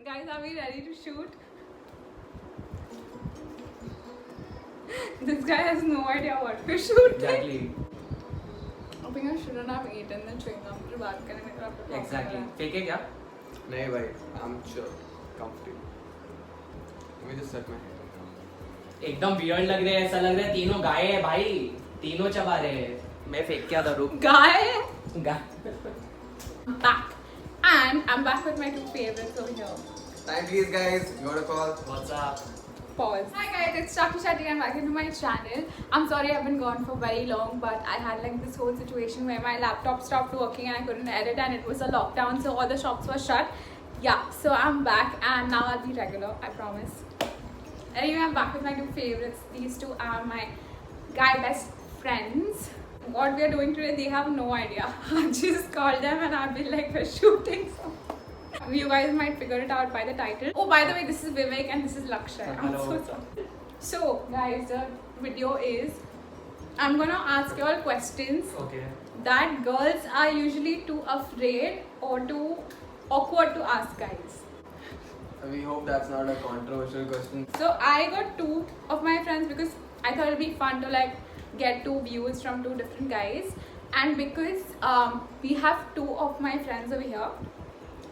Guys, are we ready to shoot? This guy has no idea what to shoot. Exactly. I think I shouldn't have eaten the chewing gum. फिर बात करेंगे तो आपको Exactly. फेंके क्या? नहीं भाई, I'm sure, comfortable. Let me just set my head. एकदम वियर्ड लग रहे हैं, ऐसा लग रहा है तीनों गाय है भाई, तीनों चबा रहे हैं। मैं फेंक क्या करूँ? Guy, guy. back. And I'm back with my two favorites over here. Time please guys, you got a call. What's up? Pause. Hi guys, it's Shakti Shetty and welcome to my channel. I'm sorry I've been gone for very long, but I had like this whole situation where my laptop stopped working and I couldn't edit, and it was a lockdown, so all the shops were shut. Yeah, so I'm back and now I'll be regular, I promise. Anyway, I'm back with my two favorites. These two are my guy best friends. What we are doing today, they have no idea. I just called them and I've been like, we're shooting something. You guys might figure it out by the title. Oh, by the way, this is Vivek and this is Lakshay. I'm so Hello. sorry. So, guys, the video is I'm gonna ask you all questions Okay. that girls are usually too afraid or too awkward to ask guys. We hope that's not a controversial question. So I got two of my friends because I thought it'd be fun to like get two views from two different guys, and because we have two of my friends over here,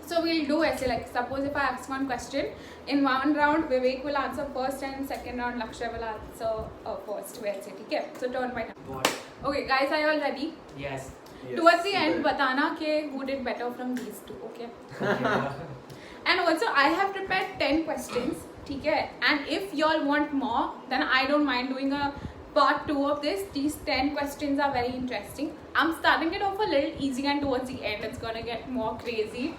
so we'll do essay. Like suppose if I ask one question, in one round Vivek will answer first and second round Lakshay will answer first. Essay, okay? So turn by turn. What? Okay, guys, are you all ready? Yes. Yes, Towards the end, but- batana ke who did better from these two, okay? Okay. And also, I have prepared 10 questions, okay? And if y'all want more, then I don't mind doing a part 2 of this. These 10 questions are very interesting. I'm starting it off a little easy, and towards the end, it's gonna get more crazy,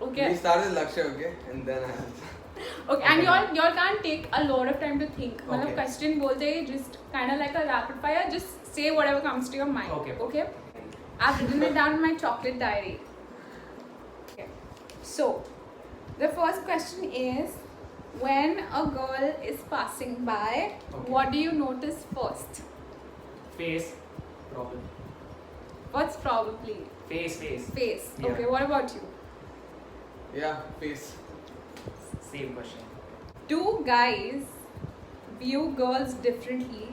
okay? We start with Lakshay, okay? And then I answer. Okay, and y'all can't take a lot of time to think. Okay. मतलब question बोलते ही just kind of like a rapid fire. Just say whatever comes to your mind. Okay. Okay. I've written it down in my chocolate diary. Okay. So, the first question is, when a girl is passing by, Okay. what do you notice first? Face. Problem. What's probably? Face. Face. Yeah. Okay, what about you? Yeah, face. Same question. Do guys view girls differently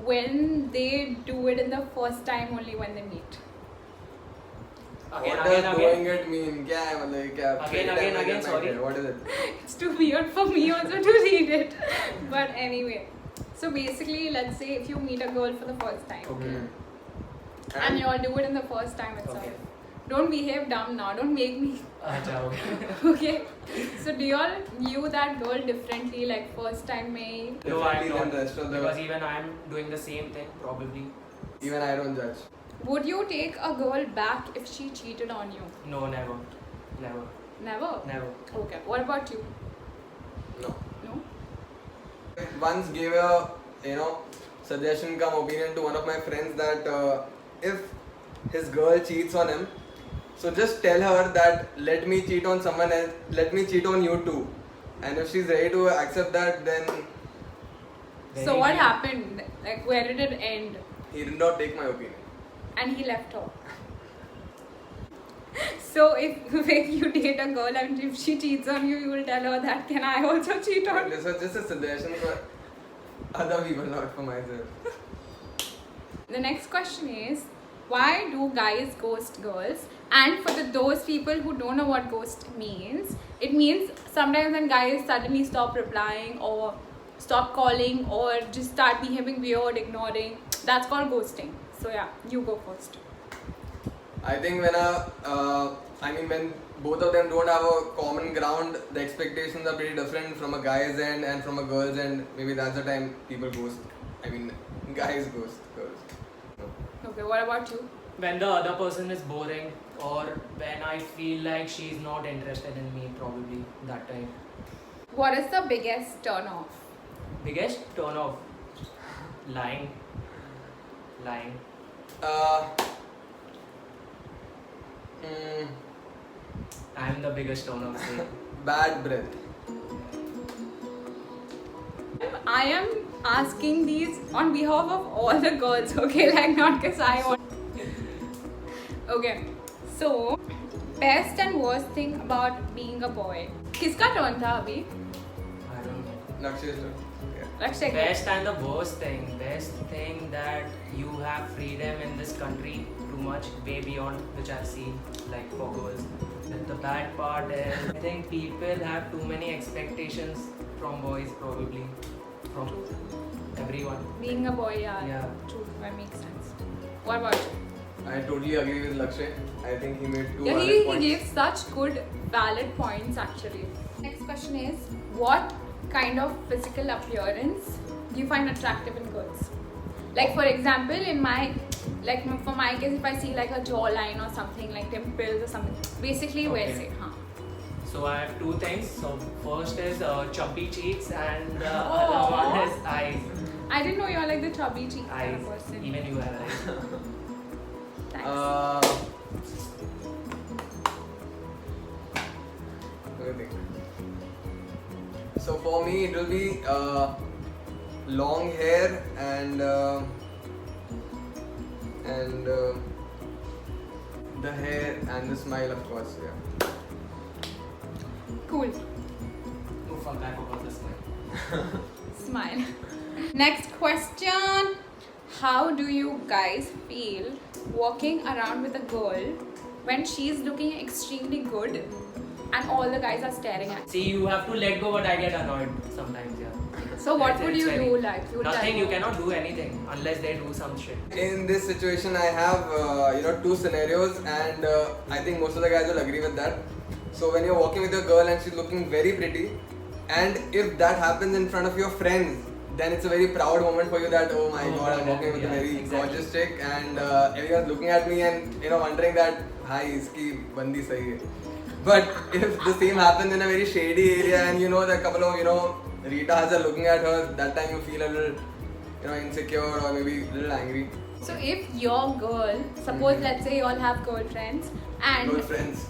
when they do it in the first time only when they meet? What does going it mean? क्या है मतलब क्या? Again, sorry. What is it? It's too weird for me also to read it. But anyway, so basically, let's say if you meet a girl for the first time, Okay. and you all do it in the first time itself. Okay. Don't behave dumb now. Don't make me. अच्छा okay. Okay. So do you all view that girl differently, like first time में? No, I'm Differently than not. the rest of the- Because even I'm doing the same thing probably. Even I don't judge. Would you take a girl back if she cheated on you? No, never. Never. Never. Never. Okay. What about you? No. No. Once gave a suggestion cum opinion to one of my friends that if his girl cheats on him, so just tell her that let me cheat on someone else, let me cheat on you too, and if she's ready to accept that, then So what happened? Like where did it end? he did not take my opinion. And he left her. So if you date a girl and if she cheats on you, you will tell her that can I also cheat on? This was just a suggestion for other people, not for myself. The next question is, why do guys ghost girls? And for those people who don't know what ghost means, it means sometimes when guys suddenly stop replying or stop calling or just start behaving weird, ignoring, that's called ghosting. So yeah, you go first. I think when both of them don't have a common ground, the expectations are pretty different from a guy's end and from a girl's end. Maybe that's the time people ghost. I mean, guys ghost girls. Okay, what about you? When the other person is boring, or when I feel like she's not interested in me, probably that time. What is the biggest turn off? Biggest turn off. Lying. I'm the biggest turn off. So. Bad breath. I am asking these on behalf of all the girls, okay? Like not because I want. Okay, so best and worst thing about being a boy. किसका turn था अभी? I don't know. Lakshya's turn. Yeah. Lakshya. Best and the worst thing that you have freedom in this country too much, way beyond which I've seen, like for girls. And the bad part is, I think people have too many expectations from boys, probably from everyone. Being a boy, Yeah. true, that makes sense. What about you? I totally agree with Lakshay. I think he made two Yeah, valid he points. gave such good, valid points actually. Next question is, what kind of physical appearance do you find attractive in girls? Like for example, for my case, if I see like a jawline or something, like dimples or something, basically where's Okay. it? Huh? So I have two things. So first is chubby cheeks, and the Oh. other one is eyes. I didn't know you're like the chubby cheek kind of Eyes. person. Even you have eyes. Thanks. Let me think. So for me, it will be long hair and the hair and the smile, of course. Yeah. Cool. Oh fuck! I forgot this one. Smile. Next question. How do you guys feel walking around with a girl when she's looking extremely good and all the guys are staring at See, you have to let go, but I get annoyed sometimes. Yeah. you? So what It's- would it's you very- do? Like you would Nothing. tell You her? cannot do anything unless they do some shit. In this situation, I have two scenarios, and I think most of the guys will agree with that. So when you're walking with your girl and she's looking very pretty, and if that happens in front of your friends, then it's a very proud moment for you that oh my Oh, god, I'm walking with a yeah, very exactly. gorgeous chick, and everyone's looking at me and wondering that hi, iski bandi sahi hai. But if the same happens in a very shady area and you know that a couple of Ritas are looking at her, that time you feel a little insecure or maybe a little angry. So if your girl, suppose Mhm. let's say you all have girlfriends and Girlfriends.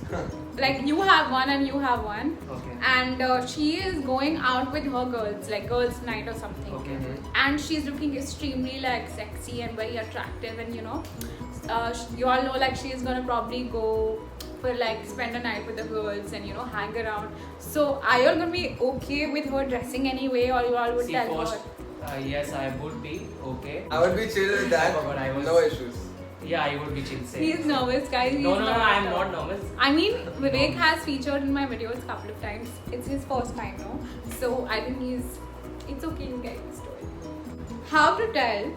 like you have one and you have one, Okay. and she is going out with her girls, like girls' night or something, Okay. and she's looking extremely like sexy and very attractive, and you all know like she's gonna probably go for like spend a night with the girls and hang around. So are you all gonna be okay with her dressing anyway, or you all would See, tell first, her? yes, I would be okay. I would be chill with that. I forgot I was- No issues. Yeah, I would be chill. Same. He's nervous, guys. No, He's no, no, I'm not nervous. I mean, Vivek has featured in my videos a couple of times. It's his first time, no? So I think it's okay, you get used to it. How to tell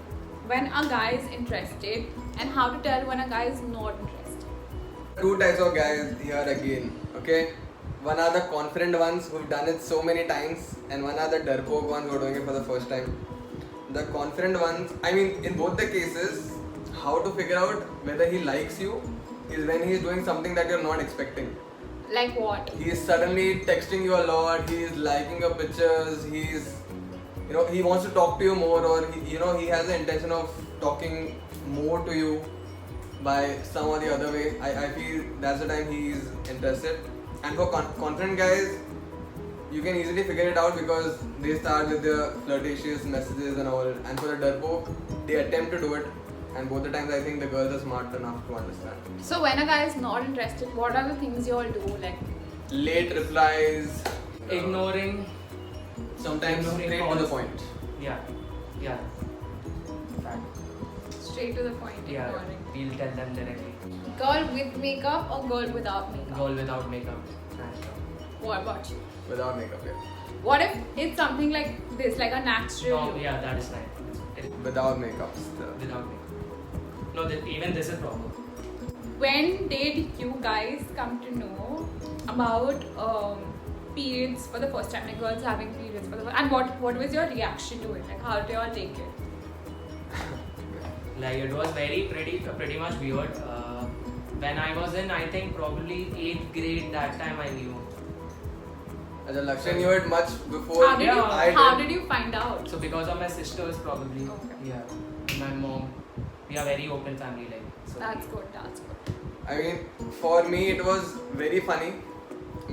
when a guy is interested and how to tell when a guy is not interested. Two types of guys here again. Okay, one are the confident ones who've done it so many times, and one are the darpoke ones who are doing it for the first time. The confident ones, I mean, in both the cases, how to figure out whether he likes you is when he's doing something that you're not expecting. Like what? He is suddenly texting you a lot. He is liking your pictures. He's, he wants to talk to you more, or he has the intention of talking more to you by some or the other way. I feel that's the time he is interested. And for confident guys, you can easily figure it out because they start with their flirtatious messages and all. And for the darpoke, they attempt to do it. And both the times, I think the girls are smart enough to understand. So when a guy is not interested, what are the things you all do? Like Late replies, Ignoring. sometimes Ignoring straight to the calls. point. Yeah. Yeah. Fact. straight to the point, Yeah. ignoring. We'll tell them directly. Girl with makeup or girl without makeup? Girl without makeup. Hands down. What about you? Without makeup, yeah. What if it's something like this, like a natural No, look? yeah, that is fine. Without makeup still. Without makeup. No, even this is proper. When did you guys come to know about periods for the first time? Like girls having periods for the first, and what was your reaction to it? Like how did you all take it? Like it was pretty much weird. When I was in, I think probably 8th grade, that time I knew. Lakshay knew it much before How did yeah, you I how did. did you find out? So because of my sisters probably. Okay. Yeah. My mom. We are very open family like. So That's good. That's good. I mean, for me it was very funny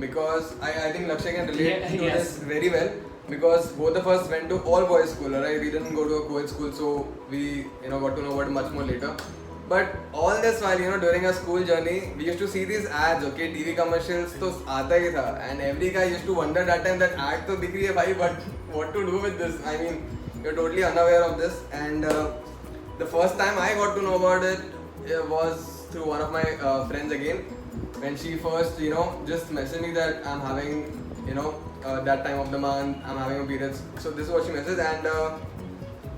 because I think Lakshay can relate Yeah, to yes. this very well because both of us went to all boys school, right? We didn't go to a co-ed school, so we got to know about it much more later. But all this while, you know, during our school journey, we used to see these ads, okay, TV commercials तो आता ही था, and every guy used to wonder that time that ad तो दिख रही है भाई, but what to do with this? I mean, you're totally unaware of this, and the first time I got to know about it was through one of my friends again, when she first, you know, just messaged me that I'm having, you know, that time of the month, I'm having a period. So this is what she messaged, and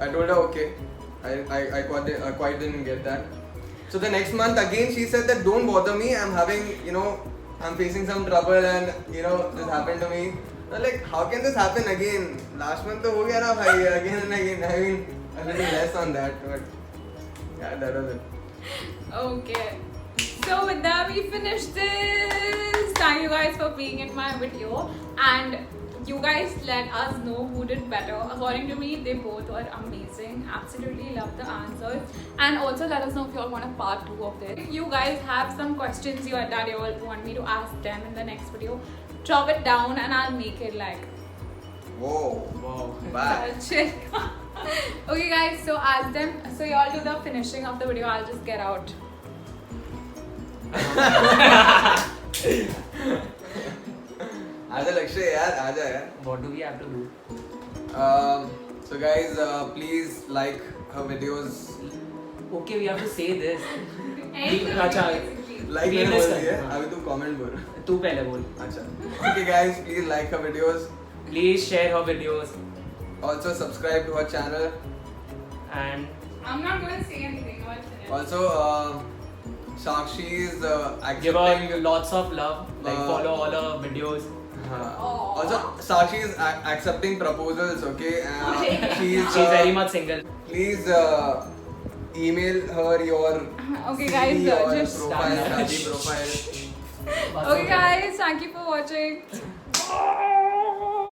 I told her okay. I quite didn't get that. So the next month again she said that don't bother me, I'm having, you know, I'm facing some trouble and, you know, this happened to me. I'm like, how can this happen again? Last month to ho gaya na bhai, again and again. I mean, a little less on that, but yeah, that was it. Okay. So with that we finished this. Thank you guys for being in my video, and you guys let us know who did better. According to me, they both were amazing. Absolutely love the answers. And also let us know if you all want a part 2 of this. If you guys have some questions that you all want me to ask them in the next video, drop it down and I'll make it like Whoa. Bye. chill. Okay guys, so ask them. So you all do the finishing of the video. I'll just get out. आजा लक्ष्य यार, आजा यार. What do we have to do? So guys, please like her videos. Okay, we have to say this. Anything अच्छा. basically. Like Please मैंने बोल listen. दिया, हाँ. अभी तू comment बोल. तू पहले बोल. अच्छा. Okay guys, please like her videos. Please share her videos Also subscribe to her channel. and I'm not going to say anything. I'll finish. Also, Sakshi is give accepting. her lots of love. Like follow all her videos. Aww. Also, Sakshi is accepting proposals. Okay, she's She's very much single. Please email her your Okay, CV guys, or just profile, start. shadi profile. Okay guys, thank you for watching.